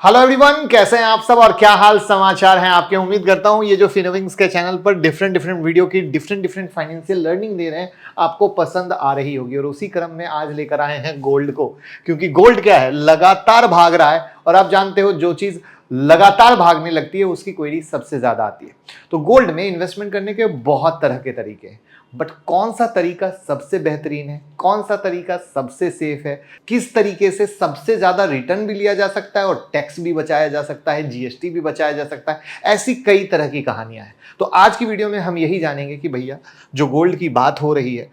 Hello everyone, कैसे हैं आप सब और क्या हाल समाचार हैं आपके। उम्मीद करता हूं ये जो फिनोविंग्स के चैनल पर डिफरेंट वीडियो की डिफरेंट फाइनेंशियल लर्निंग दे रहे हैं आपको पसंद आ रही होगी। और उसी क्रम में आज लेकर आए हैं गोल्ड को, क्योंकि गोल्ड क्या है, लगातार भाग रहा है। और आप जानते हो जो चीज लगातार भागने लगती है उसकी क्वेरी सबसे ज्यादा आती है। तो गोल्ड में इन्वेस्टमेंट करने के बहुत तरह के तरीके हैं, बट कौन सा तरीका सबसे बेहतरीन है, कौन सा तरीका सबसे सेफ है, किस तरीके से सबसे ज्यादा रिटर्न भी लिया जा सकता है और टैक्स भी बचाया जा सकता है, जीएसटी भी बचाया जा सकता है, ऐसी कई तरह की कहानियां हैं। तो आज की वीडियो में हम यही जानेंगे कि भैया जो गोल्ड की बात हो रही है,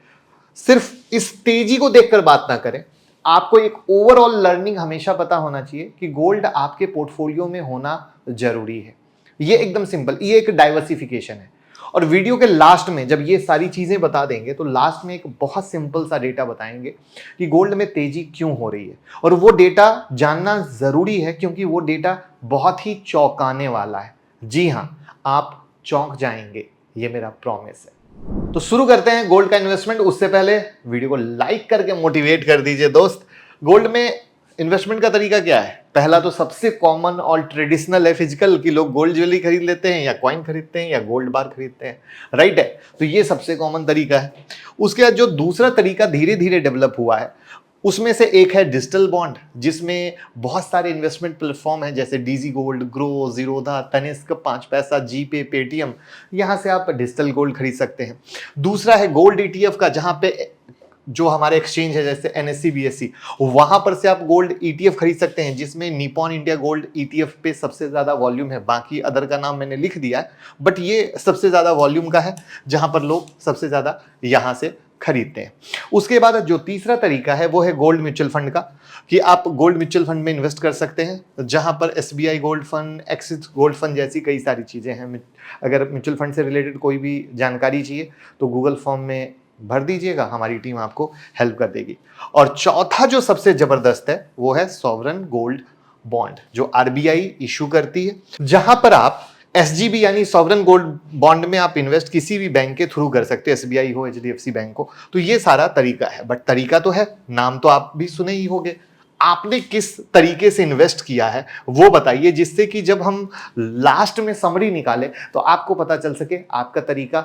सिर्फ इस तेजी को देखकर बात ना करें। आपको एक ओवरऑल लर्निंग हमेशा पता होना चाहिए कि गोल्ड आपके पोर्टफोलियो में होना जरूरी है। ये एकदम सिंपल, ये एक डाइवर्सिफिकेशन है। और वीडियो के लास्ट में जब ये सारी चीजें बता देंगे तो लास्ट में एक बहुत सिंपल सा डेटा बताएंगे कि गोल्ड में तेजी क्यों हो रही है। और वो डेटा जानना जरूरी है क्योंकि वो डेटा बहुत ही चौंकाने वाला है। जी हां, आप चौंक जाएंगे, ये मेरा प्रॉमिस है। तो शुरू करते हैं गोल्ड का इन्वेस्टमेंट। उससे पहले वीडियो को लाइक करके मोटिवेट कर दीजिए दोस्त। गोल्ड में इन्वेस्टमेंट का तरीका क्या है? पहला तो सबसे कॉमन और ट्रेडिशनल है फिजिकल, कि लोग गोल्ड ज्वेलरी खरीद लेते हैं या कॉइन खरीदते हैं या गोल्ड बार खरीदते हैं, राइट है। तो ये सबसे कॉमन तरीका है। उसके बाद जो दूसरा तरीका धीरे धीरे डेवलप हुआ है उसमें से एक है डिजिटल बॉन्ड, जिसमें बहुत सारे इन्वेस्टमेंट प्लेटफॉर्म हैं जैसे DG gold, Groww, Zerodha, Tanishq, 5 paisa, जीपे, पेटीएम। यहां से आप डिजिटल गोल्ड खरीद सकते हैं। दूसरा है गोल्ड ईटीएफ का, जहां पे जो हमारे एक्सचेंज है जैसे एनएससी बीएससी, वहां पर से आप गोल्ड ईटीएफ खरीद सकते हैं, जिसमें निपॉन इंडिया गोल्ड ईटीएफ पे सबसे ज्यादा वॉल्यूम है। बाकी अदर का नाम मैंने लिख दिया है, बट ये सबसे ज्यादा वॉल्यूम का है जहां पर लोग सबसे ज्यादा यहां से खरीदते हैं। उसके बाद जो तीसरा तरीका है वो है गोल्ड म्यूचुअल फंड का, कि आप गोल्ड म्यूचुअल फंड में इन्वेस्ट कर सकते हैं, जहां पर SBI gold fund, axis gold fund जैसी कई सारी चीजें हैं। अगर म्यूचुअल फंड से रिलेटेड कोई भी जानकारी चाहिए तो गूगल फॉर्म में भर दीजिएगा, हमारी टीम आपको हेल्प कर देगी। और चौथा जो सबसे जबरदस्त है वो है सॉवरन गोल्ड बॉन्ड, जो आरबीआई इशू करती है, जहां पर आप एसजीबी यानी सॉवरन गोल्ड बॉन्ड में आप इन्वेस्ट किसी भी बैंक के थ्रू कर सकते हो, एसबीआई हो, एचडीएफसी बैंक हो। तो ये सारा तरीका है, बट तरीका तो है, नाम तो आप भी सुने ही होंगे। आपने किस तरीके से इन्वेस्ट किया है वो बताइए, जिससे कि जब हम लास्ट में समरी निकाले तो आपको पता चल सके आपका तरीका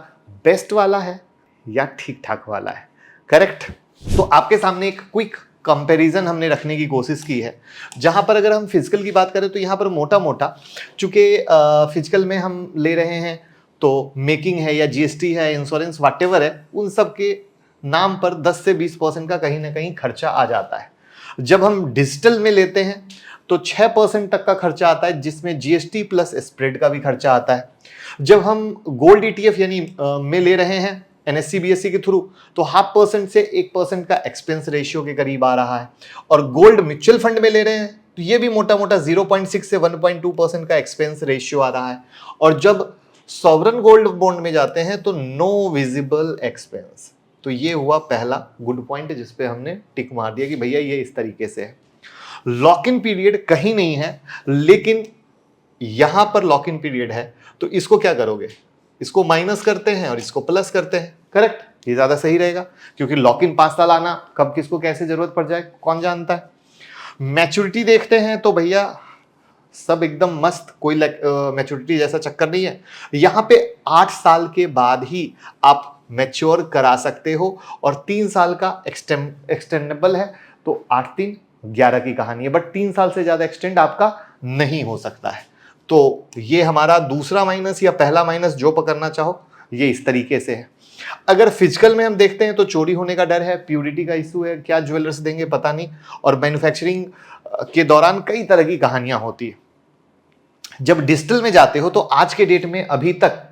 बेस्ट वाला है या ठीक ठाक वाला है, करेक्ट। तो आपके सामने एक क्विक कंपैरिजन हमने रखने की कोशिश की है, जहां पर अगर हम फिजिकल की बात करें तो यहां पर मोटा मोटा, चूंकि फिजिकल में हम ले रहे हैं तो मेकिंग है या जीएसटी है, इंश्योरेंस वाटेवर है, उन सब के नाम पर 10 से 20% का कहीं ना कहीं खर्चा आ जाता है। जब हम डिजिटल में लेते हैं तो 6% तक का खर्चा आता है, जिसमें जीएसटी प्लस स्प्रेड का भी खर्चा आता है। जब हम गोल्ड ईटीएफ यानी में ले रहे हैं एनएससी बीएससी के थ्रू, तो 0.5% से 1% का एक्सपेंस रेशियो के करीब आ रहा है। और गोल्ड म्यूचुअल फंड में ले रहे हैं तो ये भी मोटा मोटा 0.6 से 1.2% का एक्सपेंस रेशियो आ रहा है। और जब सॉवरन गोल्ड बॉन्ड में जाते हैं तो नो विजिबल एक्सपेंस। तो ये हुआ पहला गुड पॉइंट जिसपे हमने टिक मार दिया कि भैया ये इस तरीके से है। लॉक इन पीरियड कहीं नहीं है, लेकिन यहां पर लॉक इन पीरियड है, तो इसको क्या करोगे, इसको माइनस करते हैं और इसको प्लस करते हैं, करेक्ट। ये ज्यादा सही रहेगा, क्योंकि लॉक इन 5 साल आना कब किसको कैसे जरूरत पड़ जाए कौन जानता है। मैच्योरिटी देखते हैं तो भैया सब एकदम मस्त, कोई मैच्योरिटी जैसा चक्कर नहीं है। यहां पे 8 साल के बाद ही आप मैच्योर करा सकते हो, और 3 साल का एक्सटेंडेबल है, तो 8 3 11 की कहानी है, बट 3 साल से ज्यादा एक्सटेंड आपका नहीं हो सकता है। तो ये हमारा दूसरा माइनस या पहला माइनस जो पकड़ना चाहो, ये इस तरीके से है। अगर फिजिकल में हम देखते हैं तो चोरी होने का डर है, प्यूरिटी का इशू है, क्या ज्वेलर्स देंगे पता नहीं, और मैन्युफैक्चरिंग के दौरान कई तरह की कहानियां होती है। जब डिजिटल में जाते हो तो आज के डेट में अभी तक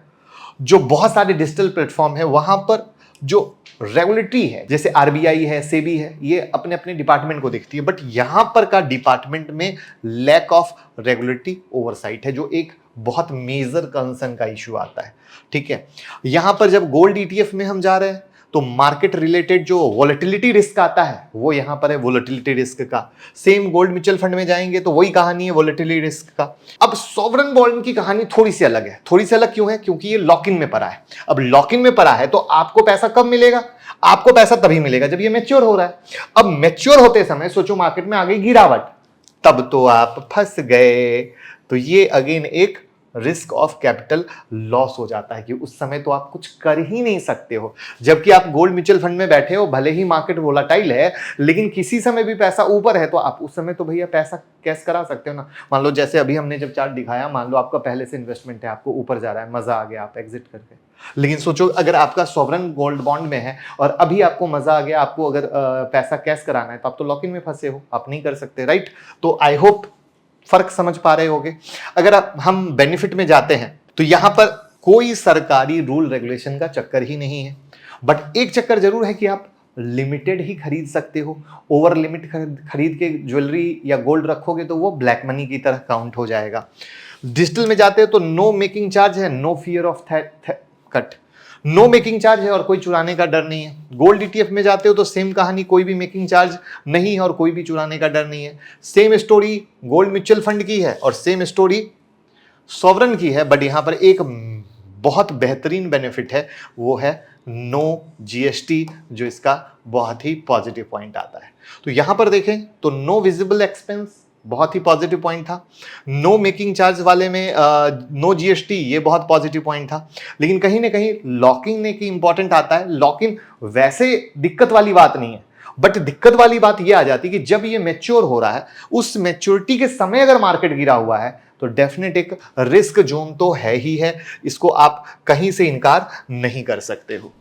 जो बहुत सारे डिजिटल प्लेटफॉर्म है, वहां पर जो रेगुलेटरी है जैसे आरबीआई है, सेबी है, ये अपने अपने डिपार्टमेंट को देखती है, बट यहां पर का डिपार्टमेंट में लैक ऑफ रेगुलेटरी ओवरसाइट है, जो एक बहुत मेजर कंसर्न का इशू आता है। ठीक है, यहां पर जब गोल्ड ईटीएफ में हम जा रहे हैं तो मार्केट रिलेटेड जो वोलेटिलिटी रिस्क आता है वो यहां पर है, वोलेटिलिटी रिस्क का। सेम गोल्ड म्यूचुअल फंड में जाएंगे तो वही कहानी है, वोलेटिलिटी रिस्क का। अब सॉवरन बॉन्ड की कहानी थोड़ी सी अलग है। थोड़ी सी अलग क्यों है? क्योंकि ये लॉक इन में पड़ा है। अब लॉक इन में पड़ा है तो आपको पैसा कब मिलेगा? आपको पैसा तभी मिलेगा जब ये मैच्योर हो रहा है। अब मैच्योर होते समय सोचो मार्केट में आ गई गिरावट, तब तो आप फंस गए। तो ये अगेन एक रिस्क ऑफ कैपिटल लॉस हो जाता है कि उस समय तो आप कुछ कर ही नहीं सकते हो। जबकि आप गोल्ड म्यूचुअल फंड में बैठे हो, भले ही मार्केट वोलाटाइल है, लेकिन किसी समय भी पैसा ऊपर है तो आप उस समय तो भैया पैसा कैश करा सकते हो ना। मान लो जैसे अभी हमने जब चार्ट दिखाया, मान लो आपका पहले से इन्वेस्टमेंट है, आपको ऊपर जा रहा है, मजा आ गया, आप एग्जिट कर गए। लेकिन सोचो अगर आपका सॉवरेन गोल्ड बॉन्ड में है और अभी आपको मजा आ गया, आपको अगर पैसा कैश कराना है तो आप तो लॉक इन में फंसे हो, आप नहीं कर सकते, राइट। तो आई होप फर्क समझ पा रहे होगे। अगर हम बेनिफिट में जाते हैं तो यहां पर कोई सरकारी रूल रेगुलेशन का चक्कर ही नहीं है, बट एक चक्कर जरूर है कि आप लिमिटेड ही खरीद सकते हो। ओवर लिमिट खरीद के ज्वेलरी या गोल्ड रखोगे तो वो ब्लैक मनी की तरह काउंट हो जाएगा। डिजिटल में जाते हो तो नो मेकिंग चार्ज है, no fear of cut, no making charge है और कोई चुराने का डर नहीं है। गोल्ड ईटीएफ में जाते हो तो सेम कहानी, कोई भी मेकिंग चार्ज नहीं है और कोई भी चुराने का डर नहीं है। Same story gold mutual fund की है और सेम स्टोरी सॉवरेन की है, बट यहां पर एक बहुत बेहतरीन बेनिफिट है, वो है नो जीएसटी, जो इसका बहुत ही पॉजिटिव पॉइंट आता है। तो यहां पर देखें तो नो विजिबल एक्सपेंस बहुत ही पॉजिटिव पॉइंट था। नो मेकिंग चार्ज वाले में नो जीएसटी, ये बहुत पॉजिटिव पॉइंट था। लेकिन कहीं ना कहीं लॉकिंग ने की इंपॉर्टेंट आता है। लॉकिंग वैसे दिक्कत वाली बात नहीं है, बट दिक्कत वाली बात यह आ जाती है कि जब ये मैच्योर हो रहा है, उस मैच्योरिटी के समय अगर मार्केट गिरा हुआ है तो डेफिनेट एक रिस्क जोन तो है ही है, इसको आप कहीं से इनकार नहीं कर सकते हो।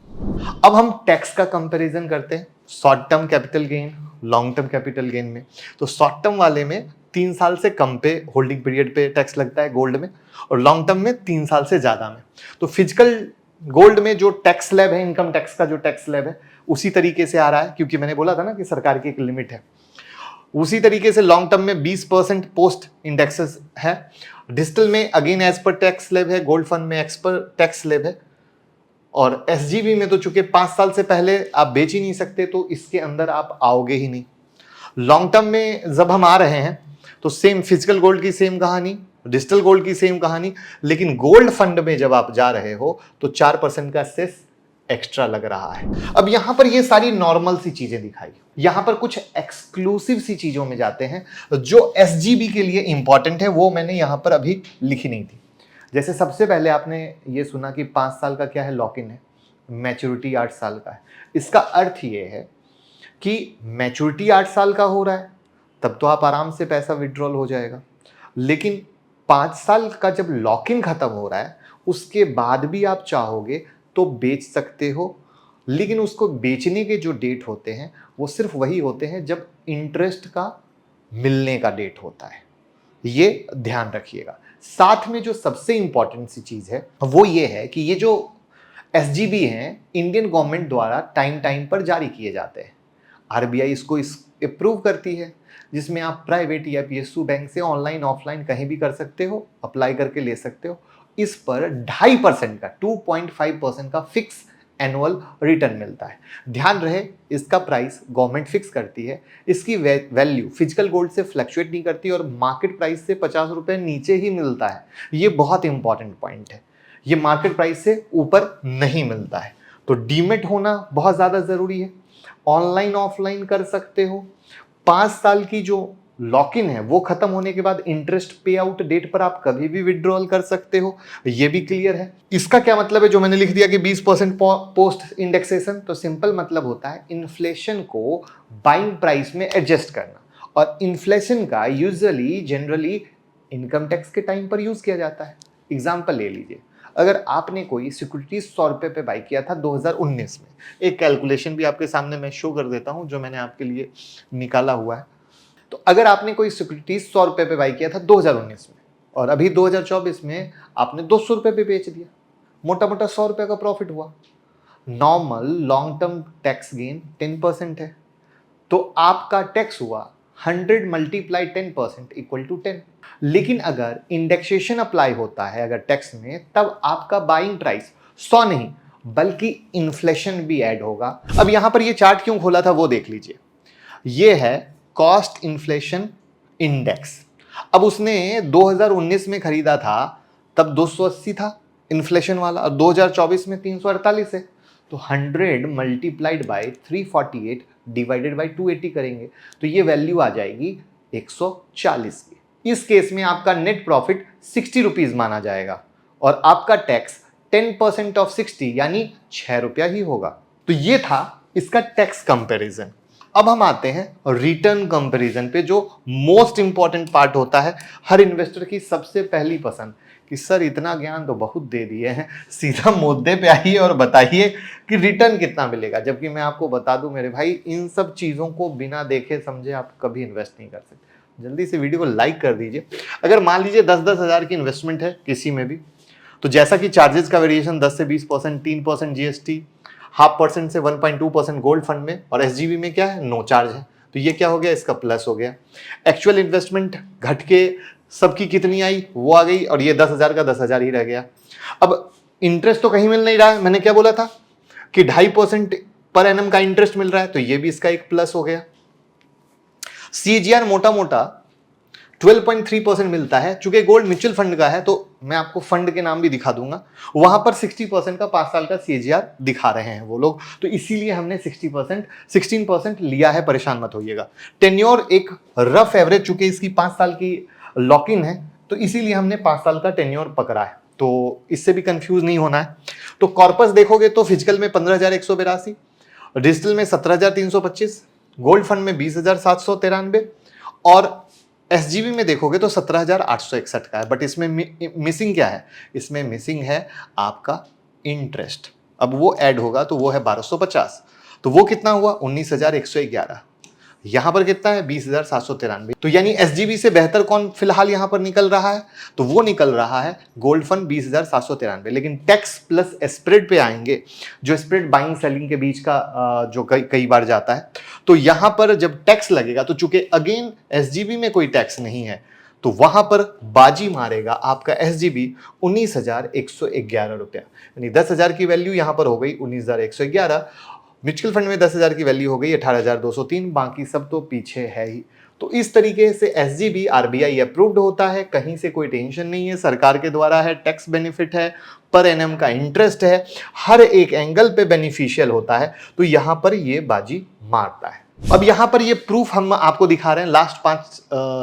अब हम टैक्स का कंपैरिजन करते हैं, short term capital gain, long term capital gain में। तो शॉर्ट टर्म वाले में 3 साल से कम पे होल्डिंग पीरियड पे टैक्स लगता है गोल्ड में, और लॉन्ग टर्म में 3 साल से ज्यादा में। तो फिजिकल गोल्ड में जो टैक्स स्लैब है, इनकम टैक्स का जो टैक्स स्लैब है, उसी तरीके से आ रहा है, क्योंकि मैंने बोला था ना कि सरकार की एक लिमिट है। उसी तरीके से लॉन्ग टर्म में 20% पोस्ट इंडेक्सेस है। डिजिटल में again as per tax slab है, गोल्ड फंड में एक्स पर टैक्स स्लैब है, और एसजीबी में तो चूंकि 5 साल से पहले आप बेच ही नहीं सकते तो इसके अंदर आप आओगे ही नहीं। लॉन्ग टर्म में जब हम आ रहे हैं तो सेम फिजिकल गोल्ड की सेम कहानी, डिजिटल गोल्ड की सेम कहानी, लेकिन गोल्ड फंड में जब आप जा रहे हो तो 4% का सेस एक्स्ट्रा लग रहा है। अब यहां पर ये सारी नॉर्मल सी चीजें दिखाई, यहां पर कुछ एक्सक्लूसिव सी चीजों में जाते हैं जो एसजीबी के लिए इंपॉर्टेंट है, वो मैंने यहां पर अभी लिखी नहीं थी। जैसे सबसे पहले आपने ये सुना कि 5 साल का क्या है, लॉक इन है, मैच्योरिटी 8 साल का है। इसका अर्थ ये है कि मैच्योरिटी 8 साल का हो रहा है तब तो आप आराम से पैसा विड्रॉल हो जाएगा, लेकिन 5 साल का जब लॉक इन खत्म हो रहा है उसके बाद भी आप चाहोगे तो बेच सकते हो, लेकिन उसको बेचने के जो डेट होते हैं वो सिर्फ वही होते हैं जब इंटरेस्ट का मिलने का डेट होता है, ये ध्यान रखिएगा। साथ में जो सबसे इंपॉर्टेंट सी चीज है वो ये है कि ये जो एसजीबी हैं इंडियन गवर्नमेंट द्वारा टाइम टाइम पर जारी किए जाते हैं। आरबीआई इसको अप्रूव करती है, जिसमें आप प्राइवेट या पीएसयू बैंक से ऑनलाइन ऑफलाइन कहीं भी कर सकते हो, अप्लाई करके ले सकते हो। इस पर 2.5% का 2.5% का फिक्स एनुअल रिटर्न मिलता है। ध्यान रहे इसका प्राइस गवर्नमेंट फिक्स करती है, इसकी वैल्यू फिजिकल गोल्ड से फ्लक्चुएट नहीं करती और मार्केट प्राइस से 50 रुपए नीचे ही मिलता है। ये बहुत इंपॉर्टेंट पॉइंट है, ये मार्केट प्राइस से ऊपर नहीं मिलता है। तो डीमेट होना बहुत ज़्यादा ज़रूरी है। ऑनलाइन ऑफलाइन कर सकते हो। 5 साल की जो लॉक इन है वो खत्म होने के बाद इंटरेस्ट पे आउट डेट पर आप कभी भी विड्रॉल कर सकते हो, ये भी क्लियर है। इसका क्या मतलब है जो मैंने लिख दिया कि 20% पोस्ट इंडेक्सेशन, तो सिंपल मतलब होता है इन्फ्लेशन को बाइंग प्राइस में एडजस्ट करना, और इन्फ्लेशन का यूजुअली जनरली इनकम टैक्स के टाइम पर यूज किया जाता है। एग्जाम्पल ले लीजिए, अगर आपने कोई सिक्योरिटीज 100 रुपए पे बाई किया था 2019 में, एक कैलकुलेशन भी आपके सामने मैं शो कर देता हूं जो मैंने आपके लिए निकाला हुआ है। तो अगर आपने कोई सिक्योरिटीज 100 रुपए पे बाई किया था 2019 में और अभी 2024 में आपने 200 रुपए पे बेच दिया, मोटा मोटा 100 रुपए का प्रॉफिट हुआ। Normal long term tax gain 10% है, तो आपका टैक्स हुआ 100 मल्टीप्लाई 10% इक्वल टू 10। लेकिन अगर इंडेक्सेशन अप्लाई होता है अगर टैक्स में, तब आपका बाइंग प्राइस 100 नहीं बल्कि इन्फ्लेशन भी ऐड होगा। अब यहां पर ये चार्ट क्यों खोला था वो देख लीजिए, ये है कॉस्ट इन्फ्लेशन इंडेक्स। अब उसने 2019 में खरीदा था तब 280 था इन्फ्लेशन वाला, और 2024 में 348 है, तो 100 मल्टीप्लाइड बाय 348 डिवाइडेड बाय 280 करेंगे तो ये वैल्यू आ जाएगी 140 की। इस केस में आपका नेट प्रॉफिट 60 रुपीज माना जाएगा और आपका टैक्स 10% ऑफ 60 यानी 6 रुपया ही होगा। तो ये था इसका टैक्स कंपैरिजन। अब हम आते हैं रिटर्न कंपैरिजन पे, जो मोस्ट इंपॉर्टेंट पार्ट होता है, हर इन्वेस्टर की सबसे पहली पसंद कि सर इतना ज्ञान तो बहुत दे दिए हैं, सीधा मुद्दे पे आइए और बताइए कि रिटर्न कितना मिलेगा। जबकि मैं आपको बता दूं मेरे भाई, इन सब चीजों को बिना देखे समझे आप कभी इन्वेस्ट नहीं कर सकते। जल्दी से वीडियो को लाइक कर दीजिए। अगर मान लीजिए 10-10 हजार की इन्वेस्टमेंट है किसी में भी, तो जैसा कि चार्जेस का वेरिएशन 10 से 20%, 3% जीएसटी, 0.5% से 1.2% गोल्ड फंड में, और एसजीबी में क्या है, नो चार्ज है। तो ये क्या हो गया, इसका प्लस हो गया। एक्चुअल इन्वेस्टमेंट घट के सबकी कितनी आई, वो आ गई, और ये 10,000 का 10,000 ही रह गया। अब इंटरेस्ट तो कहीं मिल नहीं रहा है, मैंने क्या बोला था कि 2.5% पर एनम का इंटरेस्ट मिल रहा है, तो ये भी इसका एक प्लस हो गया। सीजीआर मोटा मोटा 12.3% मिलता है। चूंकि गोल्ड म्यूचुअल फंड का है तो मैं आपको फंड के नाम भी दिखा दूंगा, वहां पर 60% का 5 साल का सीजीआर दिखा रहे हैं वो लोग, तो इसीलिए हमने 16% लिया है, परेशान मत होइएगा। टेन्योर एक रफ एवरेज, चूंकि इसकी 5 साल की लॉक इन है, तो इसीलिए हमने 5 साल का टेन्योर पकड़ा है, तो इससे भी कंफ्यूज नहीं होना है। तो कॉर्पस देखोगे तो फिजिकल में 15,182, डिजिटल में 17,325, गोल्ड फंड में 20,793, और एसजीबी में देखोगे तो 17,861 का है। बट इसमें मिसिंग क्या है, इसमें मिसिंग है आपका इंटरेस्ट। अब वो ऐड होगा तो वो है 1250, तो वो कितना हुआ, 19,111। यहां पर कितना है, 20,793। तो यानी एसजीबी से बेहतर कौन फिलहाल यहां पर निकल रहा है, तो वो निकल रहा है गोल्ड फंड 20,793। लेकिन टैक्स प्लस स्प्रेड पे आएंगे, जो स्प्रेड बाइंग सेलिंग के बीच का जो कई बार जाता है, तो यहां पर जब टैक्स लगेगा, तो चूंकि अगेन एसजीबी में कोई टैक्स नहीं है, तो वहां पर बाजी मारेगा आपका एसजीबी 19,111 रुपया, यानी 10,000 की वैल्यू यहां पर हो गई 19,111। म्यूचुअल फंड में 10,000 की वैल्यू हो गई 18,203, बाकी सब तो पीछे है ही। तो इस तरीके से एसजीबी आरबीआई अप्रूव्ड होता है, कहीं से कोई टेंशन नहीं है, सरकार के द्वारा है, टैक्स बेनिफिट है, पर एनएम का इंटरेस्ट है, हर एक एंगल पे बेनिफिशियल होता है, तो यहां पर ये बाजी मारता है। अब यहां पर ये प्रूफ हम आपको दिखा रहे हैं लास्ट 5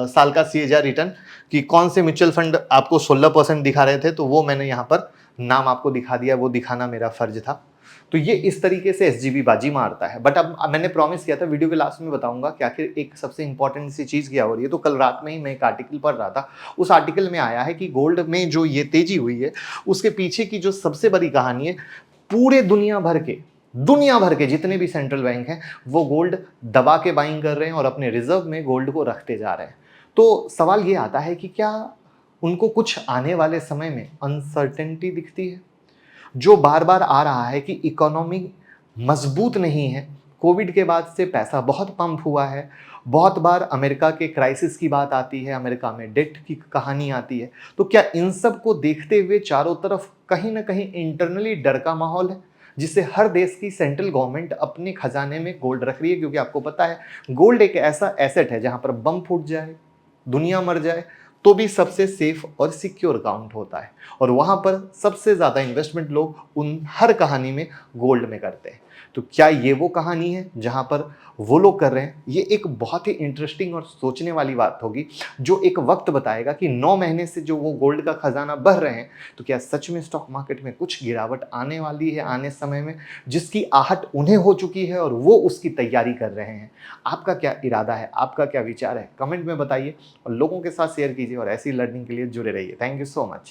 साल का सीएजीआर रिटर्न, कि कौन से म्यूचुअल फंड आपको 16% दिखा रहे थे, तो वो मैंने यहां पर नाम आपको दिखा दिया, वो दिखाना मेरा फर्ज था। तो ये इस तरीके से एसजीबी बाजी मारता है। बट अब मैंने प्रॉमिस किया था वीडियो के लास्ट में बताऊंगा कि आखिर एक सबसे इंपॉर्टेंट सी चीज क्या हो रही है। तो कल रात में ही मैं एक आर्टिकल पढ़ रहा था, उस आर्टिकल में आया है कि गोल्ड में जो ये तेजी हुई है, उसके पीछे की जो सबसे बड़ी कहानी है, पूरे दुनिया भर के जितने भी सेंट्रल बैंक हैं, वो गोल्ड दबा के बाइंग कर रहे हैं और अपने रिजर्व में गोल्ड को रखते जा रहे हैं। तो सवाल ये आता है कि क्या उनको कुछ आने वाले समय में अनसर्टेनिटी दिखती है, जो बार बार आ रहा है कि इकोनॉमी मजबूत नहीं है, कोविड के बाद से पैसा बहुत पंप हुआ है, बहुत बार अमेरिका के क्राइसिस की बात आती है, अमेरिका में डेट की कहानी आती है, तो क्या इन सब को देखते हुए चारों तरफ कहीं ना कहीं इंटरनली डर का माहौल है, जिससे हर देश की सेंट्रल गवर्नमेंट अपने खजाने में गोल्ड रख रही है? क्योंकि आपको पता है गोल्ड एक ऐसा एसेट है जहां पर बम फूट जाए, दुनिया मर जाए, तो भी सबसे सेफ और सिक्योर काउंट होता है, और वहां पर सबसे ज्यादा इन्वेस्टमेंट लोग उन हर कहानी में गोल्ड में करते हैं। तो क्या ये वो कहानी है जहां पर वो लोग कर रहे हैं? ये एक बहुत ही इंटरेस्टिंग और सोचने वाली बात होगी, जो एक वक्त बताएगा कि 9 महीने से जो वो गोल्ड का खजाना भर रहे हैं, तो क्या सच में स्टॉक मार्केट में कुछ गिरावट आने वाली है आने समय में, जिसकी आहट उन्हें हो चुकी है और वो उसकी तैयारी कर रहे हैं? आपका क्या इरादा है, आपका क्या विचार है, कमेंट में बताइए और लोगों के साथ शेयर कीजिए, और ऐसी लर्निंग के लिए जुड़े रहिए। Thank you so much.